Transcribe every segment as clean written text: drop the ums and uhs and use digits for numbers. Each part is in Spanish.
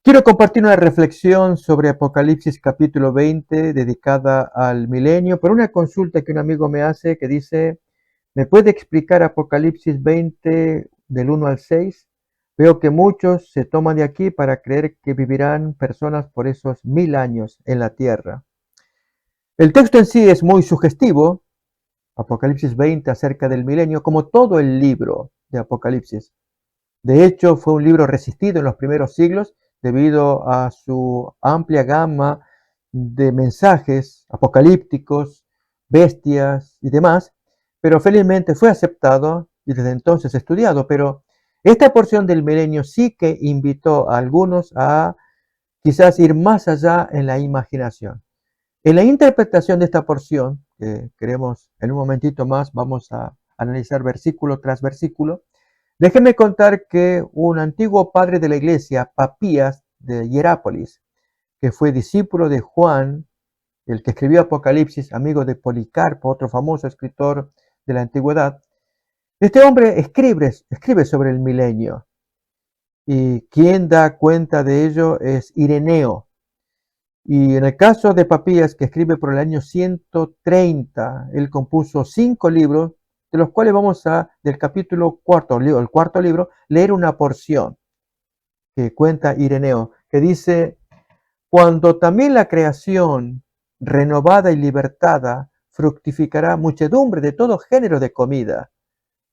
Quiero compartir una reflexión sobre Apocalipsis capítulo 20 dedicada al milenio por una consulta que un amigo me hace que dice, ¿me puede explicar Apocalipsis 20 del 1 al 6? Veo que muchos se toman de aquí para creer que vivirán personas por esos 1000 años en la tierra. El texto en sí es muy sugestivo, Apocalipsis 20 acerca del milenio, como todo el libro de Apocalipsis. De hecho, fue un libro resistido en los primeros siglos debido a su amplia gama de mensajes apocalípticos, bestias y demás, pero felizmente fue aceptado y desde entonces estudiado. Pero esta porción del milenio sí que invitó a algunos a quizás ir más allá en la imaginación. En la interpretación de esta porción, que queremos en un momentito más, vamos a analizar versículo tras versículo. Déjenme contar que un antiguo padre de la iglesia, Papías de Hierápolis, que fue discípulo de Juan, el que escribió Apocalipsis, amigo de Policarpo, otro famoso escritor de la antigüedad, este hombre escribe sobre el milenio. Y quien da cuenta de ello es Ireneo. Y en el caso de Papías, que escribe por el año 130, él compuso 5 libros, de los cuales vamos a, del capítulo cuarto, el cuarto libro, leer una porción que cuenta Ireneo, que dice, cuando también la creación, renovada y libertada, fructificará muchedumbre de todo género de comida,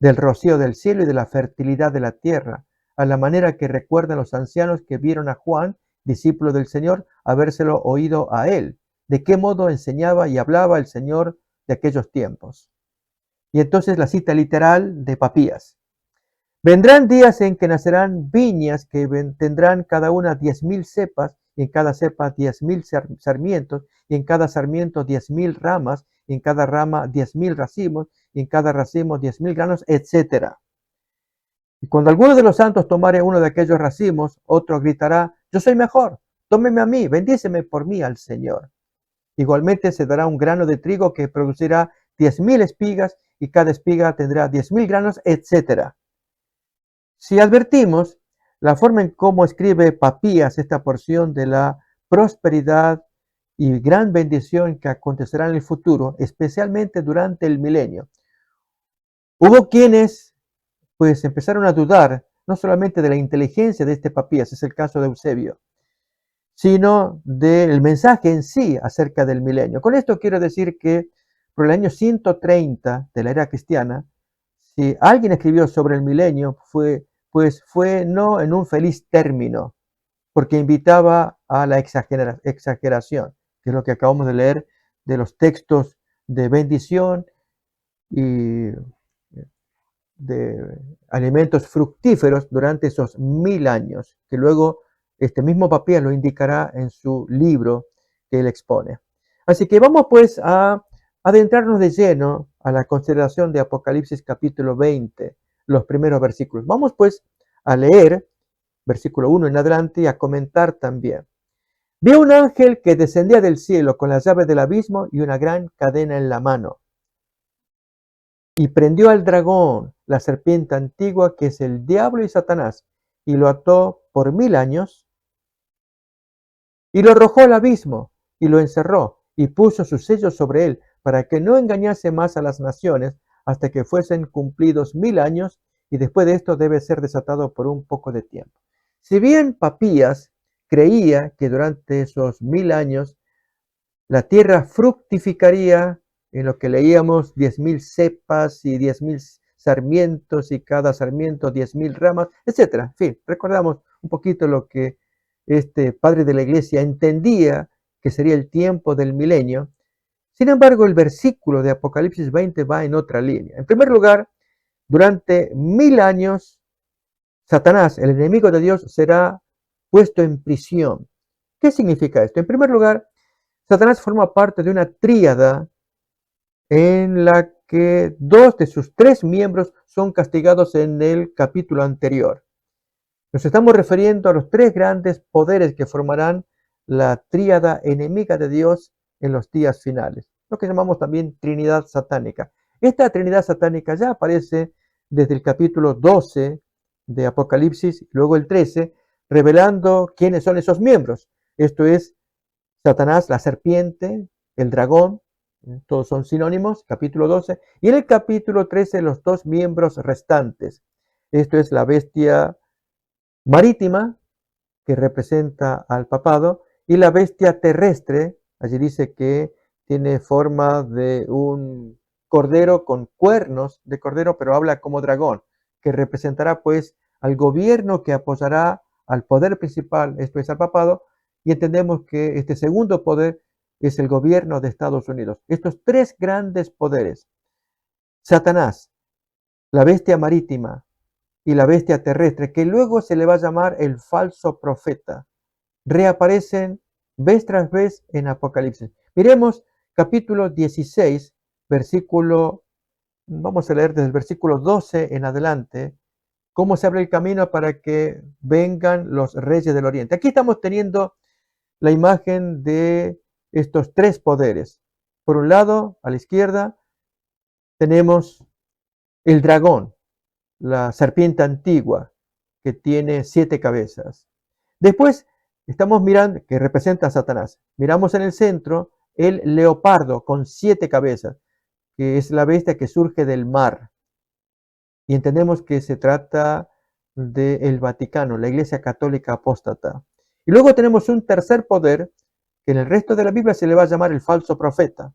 del rocío del cielo y de la fertilidad de la tierra, a la manera que recuerdan los ancianos que vieron a Juan, discípulo del Señor, habérselo oído a él, de qué modo enseñaba y hablaba el Señor de aquellos tiempos. Y entonces la cita literal de Papías. Vendrán días en que nacerán viñas que tendrán cada una 10.000 cepas, y en cada cepa 10.000 sarmientos, y en cada sarmiento 10.000 ramas, y en cada rama 10.000 racimos, y en cada racimo 10.000 granos, etc. Y cuando alguno de los santos tomare uno de aquellos racimos, otro gritará, yo soy mejor, tómeme a mí, bendíceme por mí al Señor. Igualmente se dará un grano de trigo que producirá 10.000 espigas, y cada espiga tendrá 10.000 granos, etc. Si advertimos la forma en cómo escribe Papías esta porción de la prosperidad y gran bendición que acontecerá en el futuro, especialmente durante el milenio, hubo quienes pues empezaron a dudar no solamente de la inteligencia de este Papías, es el caso de Eusebio, sino del mensaje en sí acerca del milenio. Con esto quiero decir que por el año 130 de la era cristiana, si alguien escribió sobre el milenio, fue no en un feliz término, porque invitaba a la exageración, que es lo que acabamos de leer de los textos de bendición y de alimentos fructíferos durante esos 1000 años, que luego este mismo Papías lo indicará en su libro que él expone. Así que vamos pues a adentrarnos de lleno a la consideración de Apocalipsis capítulo 20, los primeros versículos. Vamos pues a leer versículo 1 en adelante y a comentar también. Vi un ángel que descendía del cielo con las llaves del abismo y una gran cadena en la mano. Y prendió al dragón, la serpiente antigua, que es el diablo y Satanás, y lo ató por 1000 años, y lo arrojó al abismo, y lo encerró, y puso sus sellos sobre él, para que no engañase más a las naciones, hasta que fuesen cumplidos 1000 años, y después de esto debe ser desatado por un poco de tiempo. Si bien Papías creía que durante esos 1000 años la tierra fructificaría en lo que leíamos 10.000 cepas y 10.000 sarmientos y cada sarmiento 10.000 ramas, etcétera. En fin, recordamos un poquito lo que este padre de la iglesia entendía que sería el tiempo del milenio. Sin embargo, el versículo de Apocalipsis 20 va en otra línea. En primer lugar, durante 1000 años, Satanás, el enemigo de Dios, será puesto en prisión. ¿Qué significa esto? En primer lugar, Satanás forma parte de una tríada en la que 2 de sus 3 miembros son castigados en el capítulo anterior. Nos estamos refiriendo a los 3 grandes poderes que formarán la tríada enemiga de Dios en los días finales, lo que llamamos también Trinidad satánica. Esta Trinidad satánica ya aparece desde el capítulo 12 de Apocalipsis, luego el 13, revelando quiénes son esos miembros. Esto es Satanás, la serpiente, el dragón, todos son sinónimos, capítulo 12. Y en el capítulo 13, los dos miembros restantes. Esto es la bestia marítima, que representa al papado, y la bestia terrestre, allí dice que tiene forma de un cordero con cuernos de cordero, pero habla como dragón, que representará pues al gobierno que apoyará al poder principal, esto es al papado, y entendemos que este segundo poder es el gobierno de Estados Unidos. Estos tres grandes poderes, Satanás, la bestia marítima y la bestia terrestre, que luego se le va a llamar el falso profeta, reaparecen vez tras vez en Apocalipsis. Miremos capítulo 16, versículo, vamos a leer desde el versículo 12 en adelante, cómo se abre el camino para que vengan los reyes del oriente. Aquí estamos teniendo la imagen de estos tres poderes. Por un lado, a la izquierda, tenemos el dragón, la serpiente antigua, que tiene 7 cabezas. Después estamos mirando, que representa a Satanás. Miramos en el centro el leopardo con 7 cabezas, que es la bestia que surge del mar. Y entendemos que se trata del Vaticano, la Iglesia Católica Apóstata. Y luego tenemos un tercer poder, que en el resto de la Biblia se le va a llamar el falso profeta.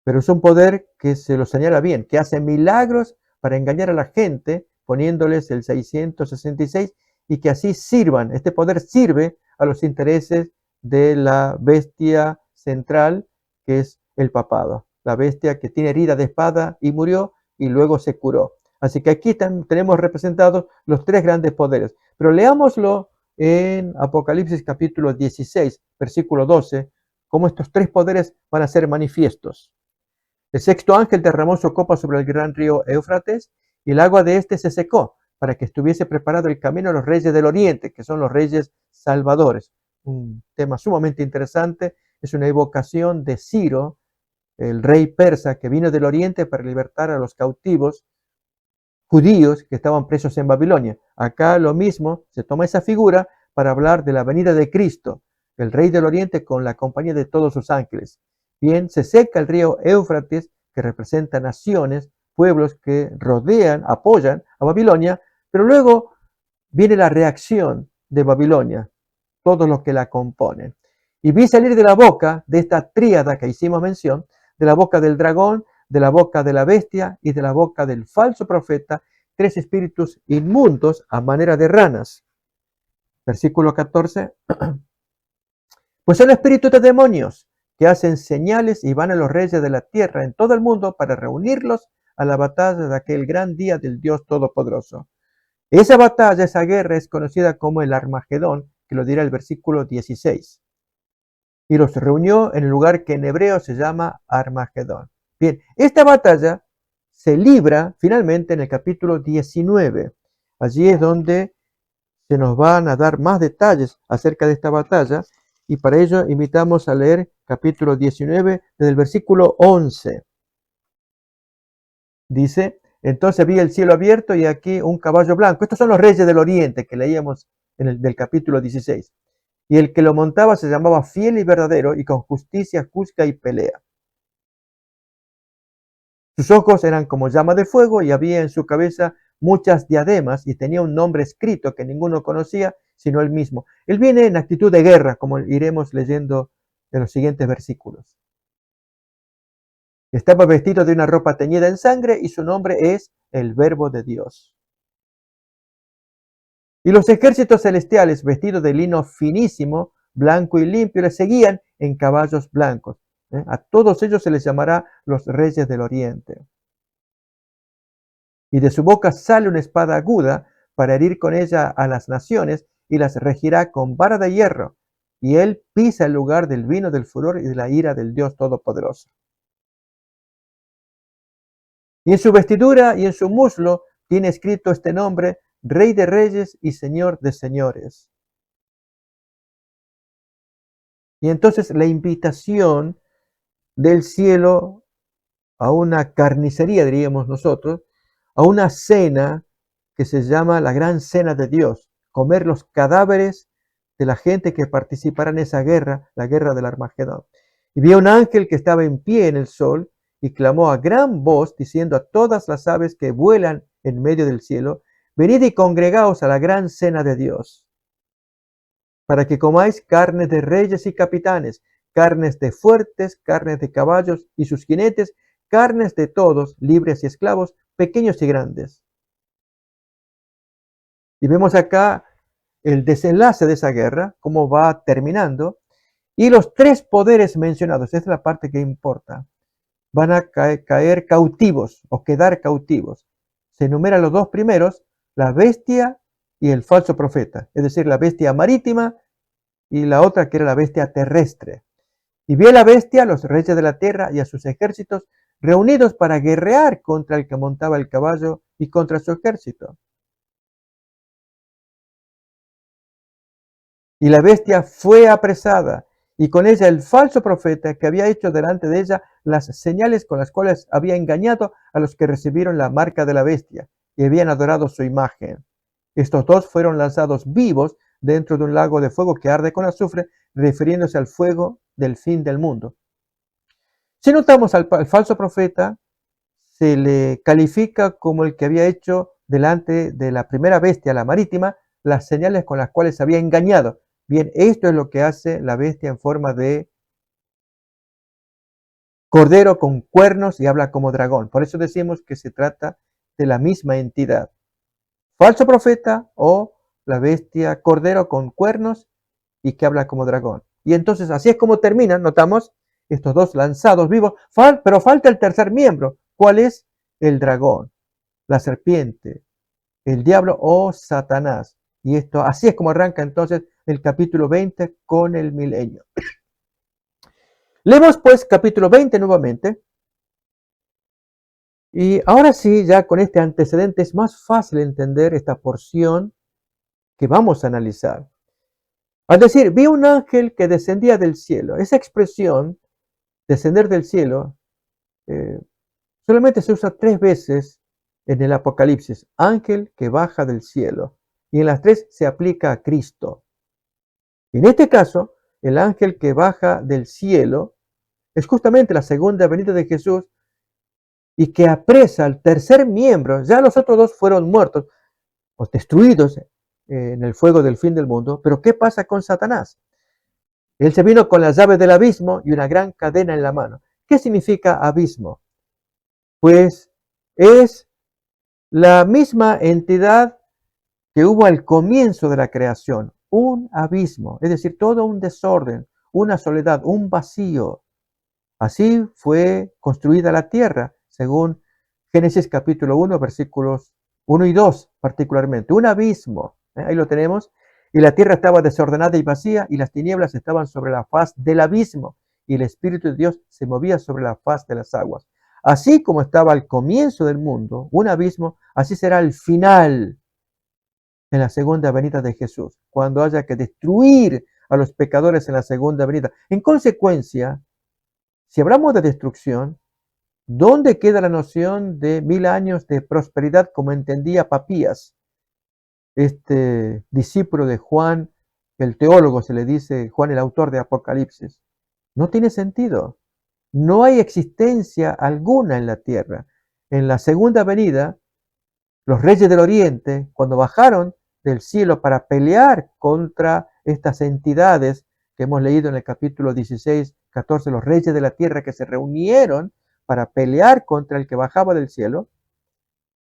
Pero es un poder que se lo señala bien, que hace milagros para engañar a la gente, poniéndoles el 666, y que así sirvan. Este poder sirve a los intereses de la bestia central, que es el papado. La bestia que tiene herida de espada y murió y luego se curó. Así que aquí tenemos representados los tres grandes poderes. Pero leámoslo en Apocalipsis capítulo 16, versículo 12, cómo estos tres poderes van a ser manifiestos. El sexto ángel derramó su copa sobre el gran río Éufrates, y el agua de éste se secó, para que estuviese preparado el camino a los reyes del oriente, que son los reyes salvadores. Un tema sumamente interesante, es una evocación de Ciro, el rey persa, que vino del oriente para libertar a los cautivos judíos que estaban presos en Babilonia. Acá lo mismo, se toma esa figura para hablar de la venida de Cristo, el rey del oriente con la compañía de todos sus ángeles. Bien, se seca el río Éufrates, que representa naciones, pueblos que rodean, apoyan a Babilonia, pero luego viene la reacción de Babilonia, todos los que la componen. Y vi salir de la boca de esta tríada que hicimos mención, de la boca del dragón, de la boca de la bestia y de la boca del falso profeta, 3 espíritus inmundos a manera de ranas. Versículo 14. Pues son espíritus de demonios que hacen señales y van a los reyes de la tierra en todo el mundo para reunirlos a la batalla de aquel gran día del Dios Todopoderoso. Esa batalla, esa guerra es conocida como el Armagedón, que lo dirá el versículo 16. Y los reunió en el lugar que en hebreo se llama Armagedón. Bien, esta batalla se libra finalmente en el capítulo 19. Allí es donde se nos van a dar más detalles acerca de esta batalla, y para ello invitamos a leer capítulo 19 desde el versículo 11. Dice, entonces vi el cielo abierto y aquí un caballo blanco. Estos son los reyes del oriente que leíamos en el del capítulo 16. Y el que lo montaba se llamaba Fiel y Verdadero, y con justicia juzga y pelea. Sus ojos eran como llama de fuego, y había en su cabeza muchas diademas, y tenía un nombre escrito que ninguno conocía sino él mismo. Él viene en actitud de guerra, como iremos leyendo en los siguientes versículos. Estaba vestido de una ropa teñida en sangre, y su nombre es el Verbo de Dios. Y los ejércitos celestiales, vestidos de lino finísimo, blanco y limpio, le seguían en caballos blancos. A todos ellos se les llamará los reyes del oriente. Y de su boca sale una espada aguda para herir con ella a las naciones, y las regirá con vara de hierro. Y él pisa el lugar del vino del furor y de la ira del Dios Todopoderoso. Y en su vestidura y en su muslo tiene escrito este nombre: Rey de Reyes y Señor de Señores. Y entonces la invitación del cielo a una carnicería, diríamos nosotros, a una cena que se llama la Gran Cena de Dios, comer los cadáveres de la gente que participará en esa guerra, la guerra del Armagedón. Y vi un ángel que estaba en pie en el sol y clamó a gran voz diciendo a todas las aves que vuelan en medio del cielo: venid y congregaos a la gran cena de Dios, para que comáis carnes de reyes y capitanes, carnes de fuertes, carnes de caballos y sus jinetes, carnes de todos, libres y esclavos, pequeños y grandes. Y vemos acá el desenlace de esa guerra, cómo va terminando, y los tres poderes mencionados, esta es la parte que importa, van a caer cautivos o quedar cautivos. Se enumeran los dos primeros, la bestia y el falso profeta, es decir, la bestia marítima y la otra que era la bestia terrestre. Y vi a la bestia, a los reyes de la tierra y a sus ejércitos reunidos para guerrear contra el que montaba el caballo y contra su ejército. Y la bestia fue apresada, y con ella el falso profeta que había hecho delante de ella las señales con las cuales había engañado a los que recibieron la marca de la bestia y habían adorado su imagen. Estos dos fueron lanzados vivos dentro de un lago de fuego que arde con azufre, refiriéndose al fuego del fin del mundo. Si notamos al falso profeta, se le califica como el que había hecho delante de la primera bestia, la marítima, las señales con las cuales había engañado. Bien, esto es lo que hace la bestia en forma de cordero con cuernos y habla como dragón. Por eso decimos que se trata de la misma entidad. Falso profeta o la bestia cordero con cuernos y que habla como dragón. Y entonces así es como terminan, notamos, estos dos lanzados vivos, pero falta el tercer miembro. ¿Cuál es? El dragón, la serpiente, el diablo o Satanás. Y esto, así es como arranca entonces el capítulo 20 con el milenio. Leemos pues capítulo 20 nuevamente. Y ahora sí, ya con este antecedente es más fácil entender esta porción que vamos a analizar. Al decir, vi un ángel que descendía del cielo. Esa expresión, descender del cielo, solamente se usa 3 veces en el Apocalipsis. Ángel que baja del cielo. Y en las 3 se aplica a Cristo. En este caso, el ángel que baja del cielo es justamente la segunda venida de Jesús y que apresa al tercer miembro. Ya los otros dos fueron muertos o destruidos en el fuego del fin del mundo. Pero ¿qué pasa con Satanás? Él se vino con las llaves del abismo y una gran cadena en la mano. ¿Qué significa abismo? Pues es la misma entidad que hubo al comienzo de la creación, un abismo, es decir, todo un desorden, una soledad, un vacío. Así fue construida la tierra, según Génesis capítulo 1, versículos 1 y 2 particularmente. Un abismo, ahí lo tenemos. Y la tierra estaba desordenada y vacía, y las tinieblas estaban sobre la faz del abismo, y el Espíritu de Dios se movía sobre la faz de las aguas. Así como estaba al comienzo del mundo, un abismo, así será el final en la segunda venida de Jesús, cuando haya que destruir a los pecadores en la segunda venida. En consecuencia, si hablamos de destrucción, ¿dónde queda la noción de 1000 años de prosperidad como entendía Papías, este discípulo de Juan, el teólogo se le dice, Juan el autor de Apocalipsis? No tiene sentido. No hay existencia alguna en la tierra. En la segunda venida, los reyes del oriente, cuando bajaron del cielo para pelear contra estas entidades que hemos leído en el capítulo 16, 14, los reyes de la tierra que se reunieron para pelear contra el que bajaba del cielo,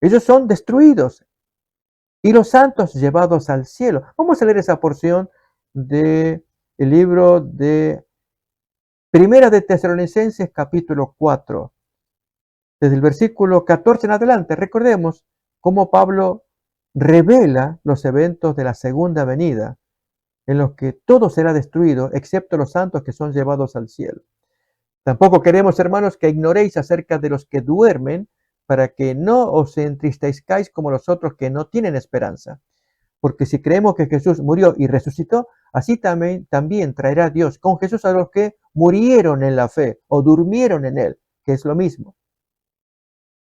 ellos son destruidos y los santos llevados al cielo. Vamos a leer esa porción del libro de Primera de Tesalonicenses, capítulo 4. Desde el versículo 14 en adelante, recordemos cómo Pablo revela los eventos de la segunda venida, en los que todo será destruido, excepto los santos que son llevados al cielo. Tampoco queremos, hermanos, que ignoréis acerca de los que duermen, para que no os entristezcáis como los otros que no tienen esperanza. Porque si creemos que Jesús murió y resucitó, así también traerá Dios con Jesús a los que murieron en la fe o durmieron en él, que es lo mismo.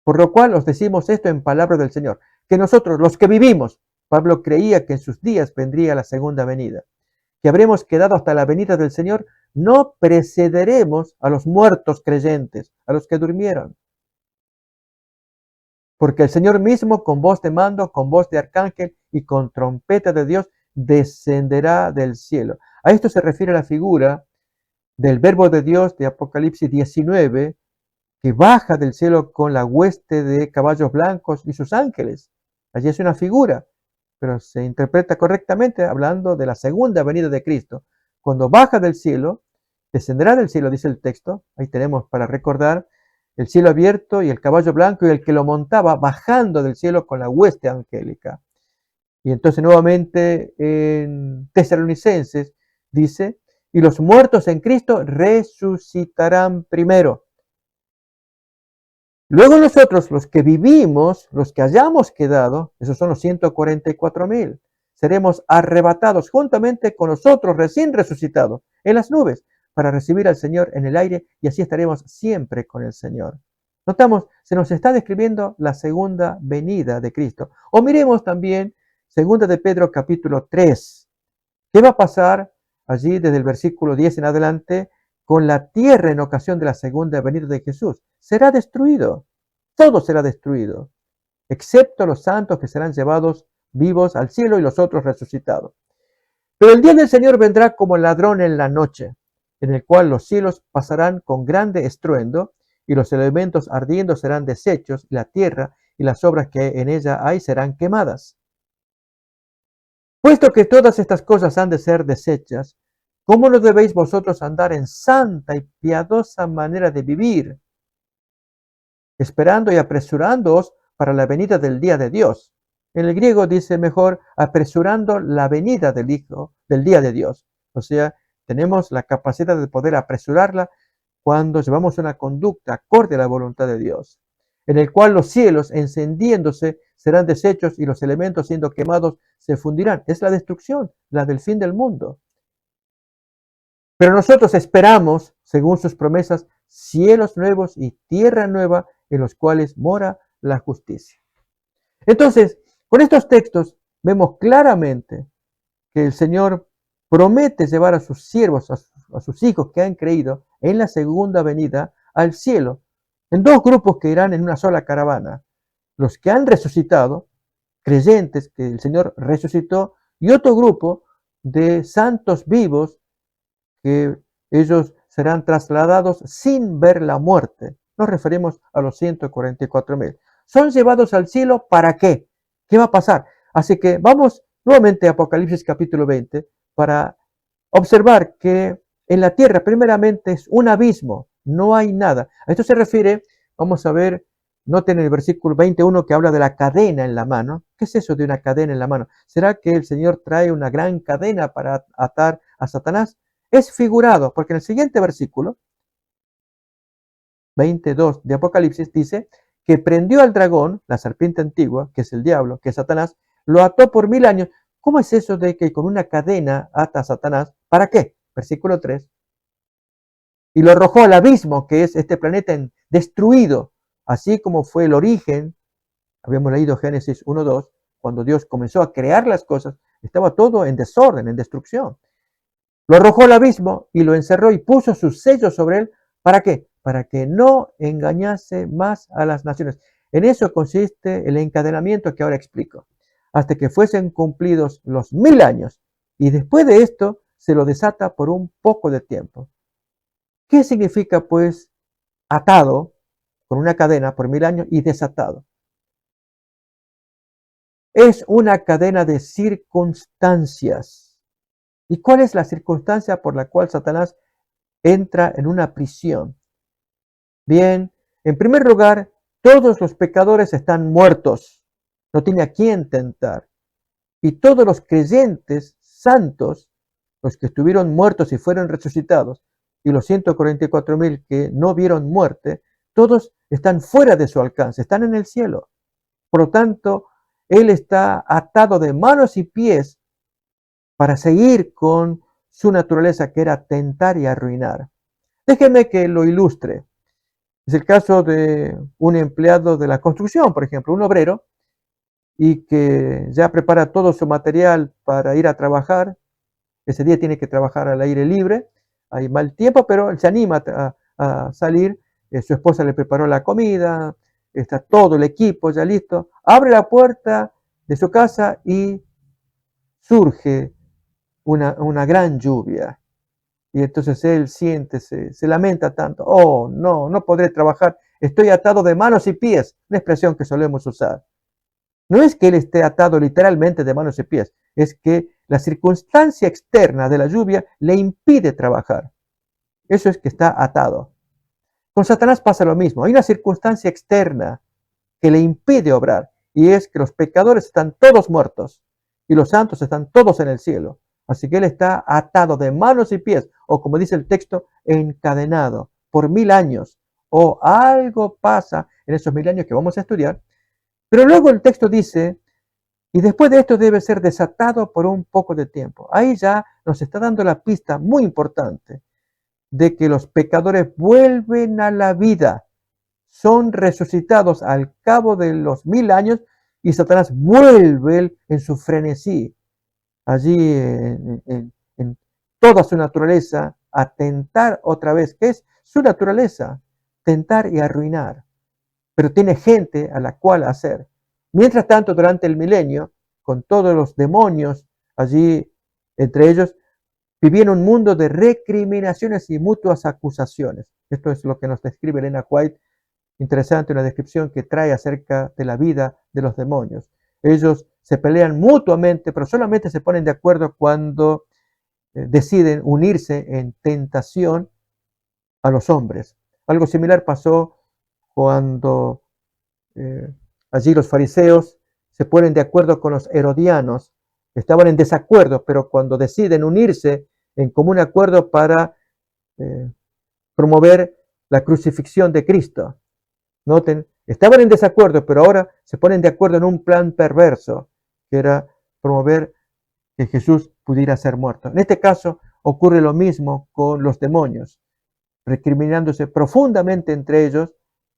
Por lo cual os decimos esto en palabra del Señor, que nosotros, los que vivimos, Pablo creía que en sus días vendría la segunda venida, que habremos quedado hasta la venida del Señor, no precederemos a los muertos creyentes, a los que durmieron. Porque el Señor mismo, con voz de mando, con voz de arcángel y con trompeta de Dios, descenderá del cielo. A esto se refiere la figura del Verbo de Dios de Apocalipsis 19, que baja del cielo con la hueste de caballos blancos y sus ángeles. Allí es una figura, pero se interpreta correctamente hablando de la segunda venida de Cristo. Cuando baja del cielo, descenderá del cielo, dice el texto. Ahí tenemos para recordar el cielo abierto y el caballo blanco y el que lo montaba bajando del cielo con la hueste angélica. Y entonces nuevamente en Tesalonicenses dice, y los muertos en Cristo resucitarán primero. Luego nosotros, los que vivimos, los que hayamos quedado, esos son los 144,000, seremos arrebatados juntamente con los otros recién resucitados en las nubes para recibir al Señor en el aire y así estaremos siempre con el Señor. Notamos, se nos está describiendo la segunda venida de Cristo. O miremos también 2 de Pedro capítulo 3. ¿Qué va a pasar allí desde el versículo 10 en adelante con la tierra en ocasión de la segunda venida de Jesús? Será destruido, todo será destruido, excepto los santos que serán llevados vivos al cielo y los otros resucitados. Pero el día del Señor vendrá como ladrón en la noche, en el cual los cielos pasarán con grande estruendo y los elementos ardiendo serán deshechos y la tierra y las obras que en ella hay serán quemadas. Puesto que todas estas cosas han de ser deshechas, ¿cómo no debéis vosotros andar en santa y piadosa manera de vivir, esperando y apresurándoos para la venida del día de Dios? En el griego dice mejor, apresurando la venida del día de Dios. O sea, tenemos la capacidad de poder apresurarla cuando llevamos una conducta acorde a la voluntad de Dios, en el cual los cielos encendiéndose serán deshechos y los elementos siendo quemados se fundirán. Es la destrucción, la del fin del mundo. Pero nosotros esperamos, según sus promesas, cielos nuevos y tierra nueva en los cuales mora la justicia. Entonces, con estos textos vemos claramente que el Señor promete llevar a sus siervos, a sus hijos que han creído en la segunda venida al cielo, en dos grupos que irán en una sola caravana. Los que han resucitado, creyentes que el Señor resucitó, y otro grupo de santos vivos que ellos serán trasladados sin ver la muerte. Nos referimos a los 144,000. Son llevados al cielo, ¿para qué? ¿Qué va a pasar? Así que vamos nuevamente a Apocalipsis capítulo 20 para observar que en la tierra primeramente es un abismo, no hay nada. A esto se refiere, vamos a ver, noten el versículo 21 que habla de la cadena en la mano. ¿Qué es eso de una cadena en la mano? ¿Será que el Señor trae una gran cadena para atar a Satanás? Es figurado, porque en el siguiente versículo, 22 de Apocalipsis, dice que prendió al dragón, la serpiente antigua, que es el diablo, que es Satanás, lo ató por 1000 años. ¿Cómo es eso de que con una cadena ata a Satanás? ¿Para qué? Versículo 3. Y lo arrojó al abismo, que es este planeta destruido, así como fue el origen. Habíamos leído Génesis 1:2, cuando Dios comenzó a crear las cosas, estaba todo en desorden, en destrucción. Lo arrojó al abismo y lo encerró y puso sus sellos sobre él. ¿Para qué? Para que no engañase más a las naciones. En eso consiste el encadenamiento que ahora explico. Hasta que fuesen cumplidos los 1000 años. Y después de esto se lo desata por un poco de tiempo. ¿Qué significa pues atado con una cadena por 1000 años y desatado? Es una cadena de circunstancias. ¿Y cuál es la circunstancia por la cual Satanás entra en una prisión? Bien, en primer lugar, todos los pecadores están muertos, no tiene a quién tentar. Y todos los creyentes santos, los que estuvieron muertos y fueron resucitados, y los 144,000 que no vieron muerte, todos están fuera de su alcance, están en el cielo. Por lo tanto, él está atado de manos y pies para seguir con su naturaleza, que era tentar y arruinar. Déjenme que lo ilustre. Es el caso de un empleado de la construcción, por ejemplo, un obrero y que ya prepara todo su material para ir a trabajar. Ese día tiene que trabajar al aire libre, hay mal tiempo, pero él se anima a salir. Su esposa le preparó la comida, está todo el equipo ya listo. Abre la puerta de su casa y surge una gran lluvia. Y entonces él siente, se lamenta tanto, oh, no, no podré trabajar, estoy atado de manos y pies, una expresión que solemos usar. No es que él esté atado literalmente de manos y pies, es que la circunstancia externa de la lluvia le impide trabajar. Eso es que está atado. Con Satanás pasa lo mismo, hay una circunstancia externa que le impide obrar, y es que los pecadores están todos muertos y los santos están todos en el cielo. Así que él está atado de manos y pies, o como dice el texto, encadenado por 1000 años, o algo pasa en esos 1000 años que vamos a estudiar. Pero luego el texto dice, y después de esto debe ser desatado por un poco de tiempo. Ahí ya nos está dando la pista muy importante de que los pecadores vuelven a la vida, son resucitados al cabo de los 1000 años y Satanás vuelve en su frenesí, allí en toda su naturaleza, a tentar otra vez, que es su naturaleza, tentar y arruinar. Pero tiene gente a la cual hacer. Mientras tanto, durante el milenio, con todos los demonios allí, entre ellos, vivía en un mundo de recriminaciones y mutuas acusaciones. Esto es lo que nos describe Elena White. Interesante una descripción que trae acerca de la vida de los demonios. Ellos se pelean mutuamente, pero solamente se ponen de acuerdo cuando deciden unirse en tentación a los hombres. Algo similar pasó cuando allí los fariseos se ponen de acuerdo con los herodianos. Estaban en desacuerdo, pero cuando deciden unirse en común acuerdo para eh, promover la crucifixión de Cristo. Noten, estaban en desacuerdo, pero ahora se ponen de acuerdo en un plan perverso, que era promover que Jesús pudiera ser muerto. En este caso ocurre lo mismo con los demonios, recriminándose profundamente entre ellos,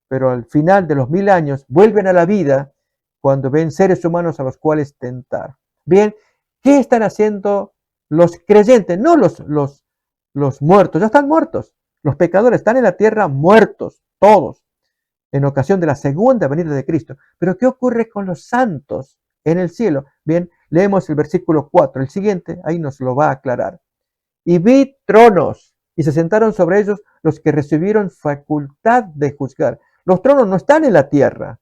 pero al final de los 1000 años vuelven a la vida cuando ven seres humanos a los cuales tentar. Bien, ¿qué están haciendo los creyentes? No los muertos, ya están muertos. Los pecadores están en la tierra muertos, todos, en ocasión de la segunda venida de Cristo. Pero ¿qué ocurre con los santos en el cielo? Bien, leemos el versículo 4, el siguiente, ahí nos lo va a aclarar. Y vi tronos, y se sentaron sobre ellos los que recibieron facultad de juzgar. Los tronos no están en la tierra,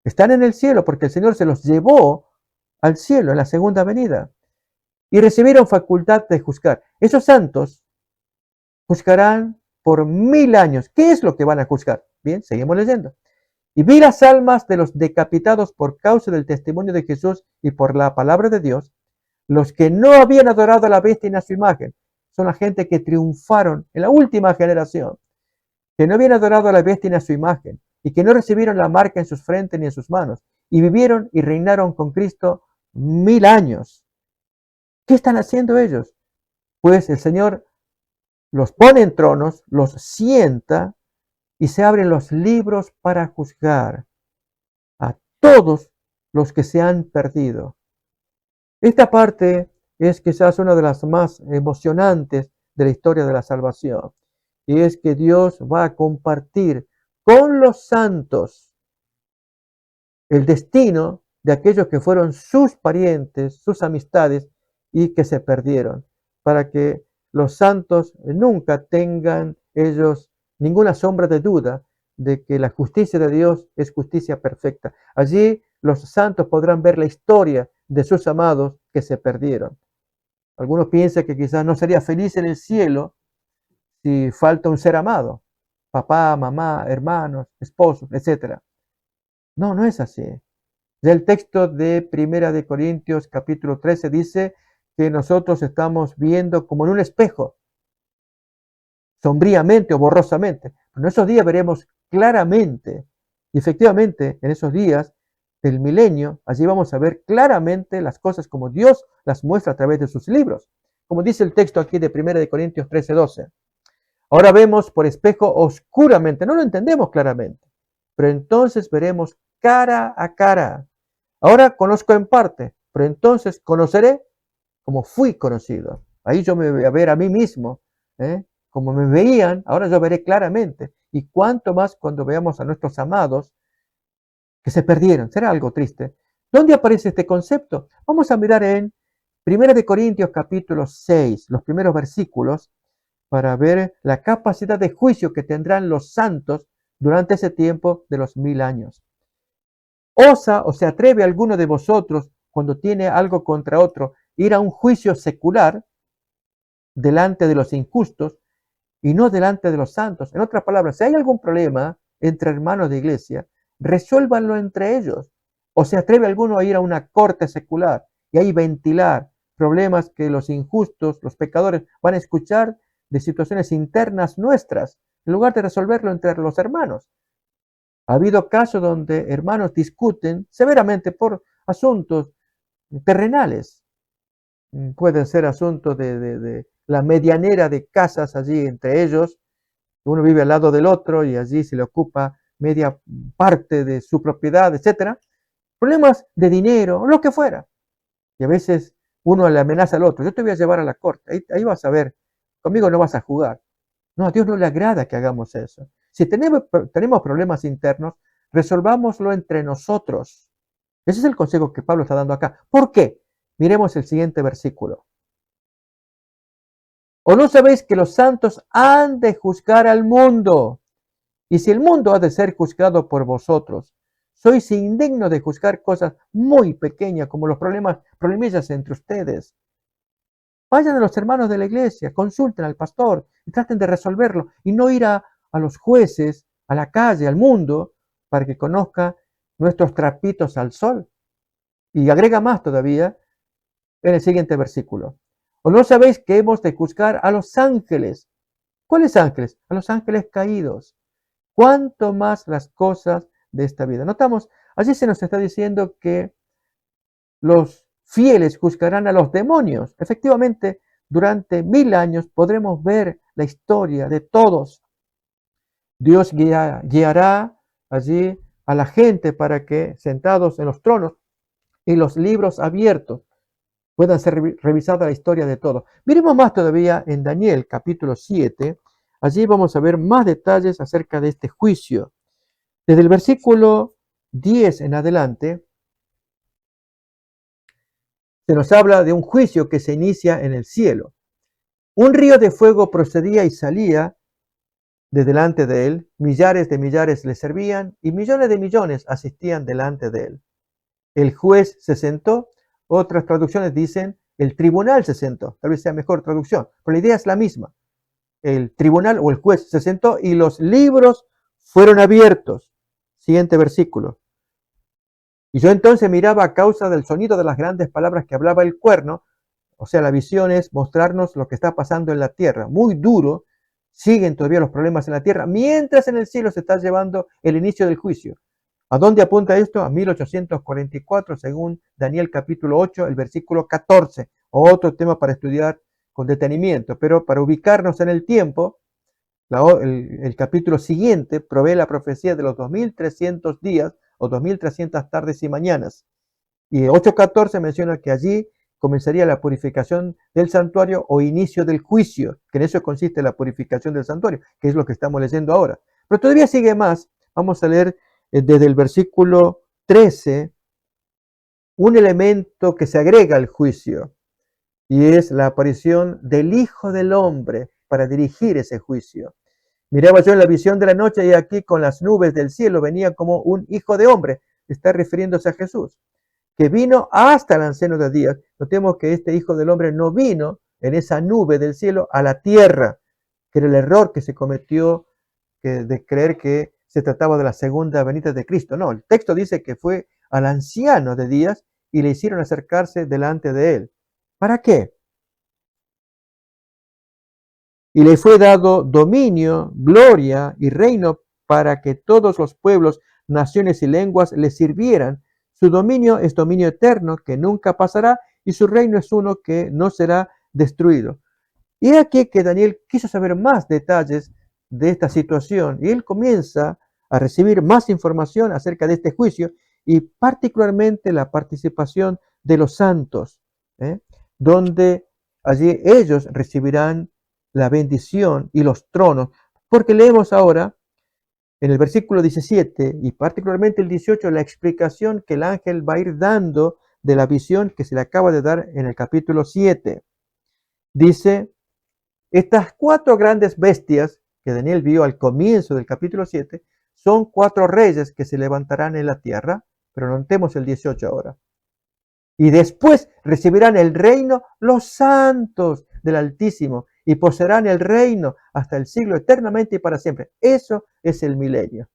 están en el cielo, porque el Señor se los llevó al cielo en la segunda venida. Y recibieron facultad de juzgar. Esos santos juzgarán por 1000 años. ¿Qué es lo que van a juzgar? Bien, seguimos leyendo. Y vi las almas de los decapitados por causa del testimonio de Jesús y por la palabra de Dios, los que no habían adorado a la bestia ni a su imagen. Son la gente que triunfaron en la última generación, que no habían adorado a la bestia ni a su imagen, y que no recibieron la marca en sus frentes ni en sus manos, y vivieron y reinaron con Cristo 1000 años. ¿Qué están haciendo ellos? Pues el Señor los pone en tronos, los sienta, y se abren los libros para juzgar a todos los que se han perdido. Esta parte es quizás una de las más emocionantes de la historia de la salvación, y es que Dios va a compartir con los santos el destino de aquellos que fueron sus parientes, sus amistades y que se perdieron, para que los santos nunca tengan ellos ninguna sombra de duda de que la justicia de Dios es justicia perfecta. Allí los santos podrán ver la historia de sus amados que se perdieron. Algunos piensan que quizás no sería feliz en el cielo si falta un ser amado, papá, mamá, hermanos, esposos, etc. No, no es así. Ya el texto de Primera de Corintios capítulo 13 dice que nosotros estamos viendo como en un espejo, sombríamente o borrosamente. Pero en esos días veremos claramente, y efectivamente en esos días del milenio, allí vamos a ver claramente las cosas como Dios las muestra a través de sus libros. Como dice el texto aquí de Primera de Corintios 13:12. Ahora vemos por espejo oscuramente, no lo entendemos claramente, pero entonces veremos cara a cara. Ahora conozco en parte, pero entonces conoceré como fui conocido. Ahí yo me voy a ver a mí mismo, ¿eh? Como me veían, ahora yo veré claramente. Y cuánto más cuando veamos a nuestros amados que se perdieron. Será algo triste. ¿Dónde aparece este concepto? Vamos a mirar en 1 Corintios capítulo 6, los primeros versículos, para ver la capacidad de juicio que tendrán los santos durante ese tiempo de los 1000 años. ¿Osa o se atreve alguno de vosotros, cuando tiene algo contra otro, ir a un juicio secular delante de los injustos y no delante de los santos? En otras palabras, si hay algún problema entre hermanos de iglesia, resuélvanlo entre ellos. ¿O se atreve alguno a ir a una corte secular y ahí ventilar problemas que los injustos, los pecadores, van a escuchar de situaciones internas nuestras, en lugar de resolverlo entre los hermanos? Ha habido casos donde hermanos discuten severamente por asuntos terrenales. Pueden ser asuntos de la medianera de casas allí entre ellos. Uno vive al lado del otro y allí se le ocupa media parte de su propiedad, etcétera. Problemas de dinero, lo que fuera. Y a veces uno le amenaza al otro: yo te voy a llevar a la corte, ahí vas a ver, conmigo no vas a jugar. No, a Dios no le agrada que hagamos eso. Si tenemos problemas internos, resolvámoslo entre nosotros. Ese es el consejo que Pablo está dando acá. ¿Por qué? Miremos el siguiente versículo. ¿O no sabéis que los santos han de juzgar al mundo? Y si el mundo ha de ser juzgado por vosotros, sois indignos de juzgar cosas muy pequeñas como los problemillas entre ustedes. Vayan a los hermanos de la iglesia, consulten al pastor y traten de resolverlo, y no ir a los jueces, a la calle, al mundo, para que conozca nuestros trapitos al sol. Y agrega más todavía en el siguiente versículo. ¿O no sabéis que hemos de juzgar a los ángeles? ¿Cuáles ángeles? A los ángeles caídos. ¿Cuánto más las cosas de esta vida? Notamos, allí se nos está diciendo que los fieles juzgarán a los demonios. Efectivamente, durante 1000 años podremos ver la historia de todos. Dios guiará allí a la gente para que, sentados en los tronos y los libros abiertos, puedan ser revisada la historia de todos. Miremos más todavía en Daniel capítulo 7. Allí vamos a ver más detalles acerca de este juicio. Desde el versículo 10 en adelante, se nos habla de un juicio que se inicia en el cielo. Un río de fuego procedía y salía de delante de él, millares de millares le servían y millones de millones asistían delante de él. El juez se sentó, otras traducciones dicen el tribunal se sentó, tal vez sea mejor traducción, pero la idea es la misma. El tribunal o el juez se sentó y los libros fueron abiertos. Siguiente versículo. Y yo entonces miraba a causa del sonido de las grandes palabras que hablaba el cuerno. O sea, la visión es mostrarnos lo que está pasando en la tierra. Muy duro, siguen todavía los problemas en la tierra, mientras en el cielo se está llevando el inicio del juicio. ¿A dónde apunta esto? A 1844, según Daniel capítulo 8, el versículo 14. Otro tema para estudiar con detenimiento, pero para ubicarnos en el tiempo, el capítulo siguiente provee la profecía de los 2300 días o 2300 tardes y mañanas. Y 8:14 menciona que allí comenzaría la purificación del santuario o inicio del juicio, que en eso consiste la purificación del santuario, que es lo que estamos leyendo ahora. Pero todavía sigue más. Vamos a leer desde el versículo 13 un elemento que se agrega al juicio, y es la aparición del Hijo del Hombre para dirigir ese juicio. Miraba yo en la visión de la noche y aquí con las nubes del cielo venía como un hijo de hombre. Está refiriéndose a Jesús, que vino hasta el anciano de días. Notemos que este hijo del hombre no vino en esa nube del cielo a la tierra, que era el error que se cometió de creer que se trataba de la segunda venida de Cristo. No, el texto dice que fue al anciano de días y le hicieron acercarse delante de él. ¿Para qué? Y le fue dado dominio, gloria y reino para que todos los pueblos, naciones y lenguas le sirvieran. Su dominio es dominio eterno que nunca pasará y su reino es uno que no será destruido. Y aquí que Daniel quiso saber más detalles de esta situación y él comienza a recibir más información acerca de este juicio y particularmente la participación de los santos, donde allí ellos recibirán la bendición y los tronos, porque leemos ahora en el versículo 17 y particularmente el 18 la explicación que el ángel va a ir dando de la visión que se le acaba de dar en el capítulo 7. Dice, estas cuatro grandes bestias que Daniel vio al comienzo del capítulo 7 son cuatro reyes que se levantarán en la tierra, pero notemos el 18 ahora. Y después recibirán el reino los santos del Altísimo y poseerán el reino hasta el siglo eternamente y para siempre. Eso es el milenio.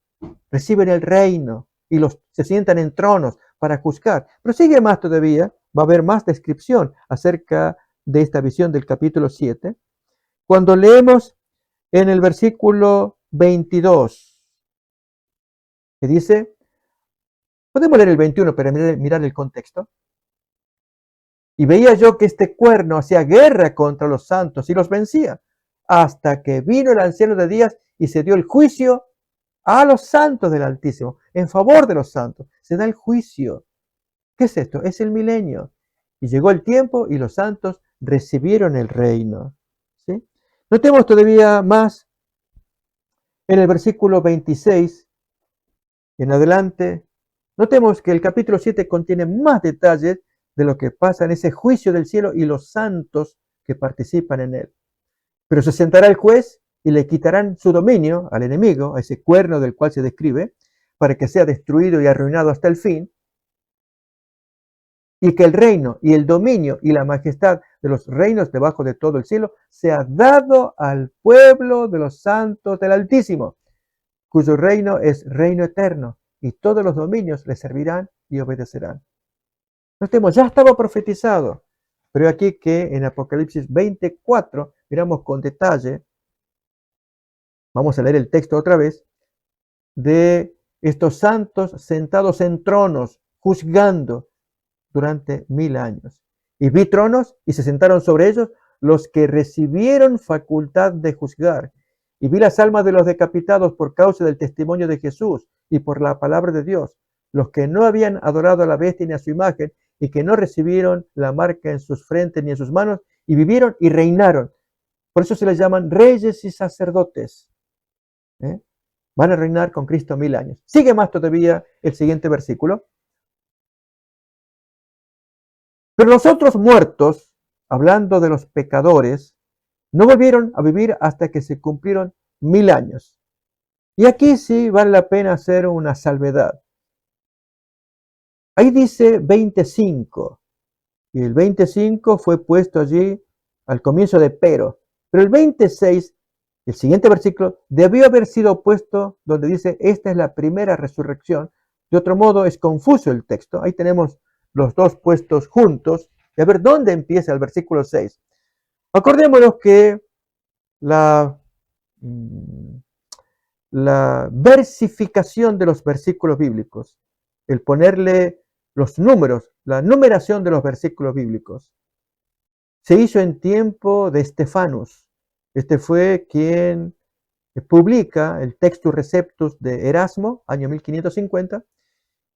Reciben el reino y se sientan en tronos para juzgar. Pero sigue más todavía, va a haber más descripción acerca de esta visión del capítulo 7. Cuando leemos en el versículo 22, que dice, podemos leer el 21 para mirar el contexto. Y veía yo que este cuerno hacía guerra contra los santos y los vencía, hasta que vino el anciano de días y se dio el juicio a los santos del Altísimo, en favor de los santos. Se da el juicio. ¿Qué es esto? Es el milenio. Y llegó el tiempo y los santos recibieron el reino. ¿Sí? Notemos todavía más en el versículo 26 en adelante. Notemos que el capítulo 7 contiene más detalles de lo que pasa en ese juicio del cielo y los santos que participan en él. Pero se sentará el juez y le quitarán su dominio al enemigo, a ese cuerno del cual se describe, para que sea destruido y arruinado hasta el fin, y que el reino y el dominio y la majestad de los reinos debajo de todo el cielo sea dado al pueblo de los santos del Altísimo, cuyo reino es reino eterno, y todos los dominios le servirán y obedecerán. Notemos, ya estaba profetizado, pero aquí que en Apocalipsis 24, miramos con detalle, vamos a leer el texto otra vez, de estos santos sentados en tronos, juzgando durante 1000 años. Y vi tronos y se sentaron sobre ellos los que recibieron facultad de juzgar. Y vi las almas de los decapitados por causa del testimonio de Jesús y por la palabra de Dios, los que no habían adorado a la bestia ni a su imagen, y que no recibieron la marca en sus frentes ni en sus manos, y vivieron y reinaron. Por eso se les llaman reyes y sacerdotes. Van a reinar con Cristo 1000 años. Sigue más todavía el siguiente versículo. Pero los otros muertos, hablando de los pecadores, no volvieron a vivir hasta que se cumplieron 1000 años. Y aquí sí vale la pena hacer una salvedad. Ahí dice 25, y el 25 fue puesto allí al comienzo de pero el 26, el siguiente versículo, debió haber sido puesto donde dice, esta es la primera resurrección. De otro modo, es confuso el texto. Ahí tenemos los dos puestos juntos. Y a ver, ¿dónde empieza el versículo 6? Acordémonos que la versificación de los versículos bíblicos, el ponerle los números, la numeración de los versículos bíblicos, se hizo en tiempo de Estefanus. Este fue quien publica el Textus Receptus de Erasmo, año 1550,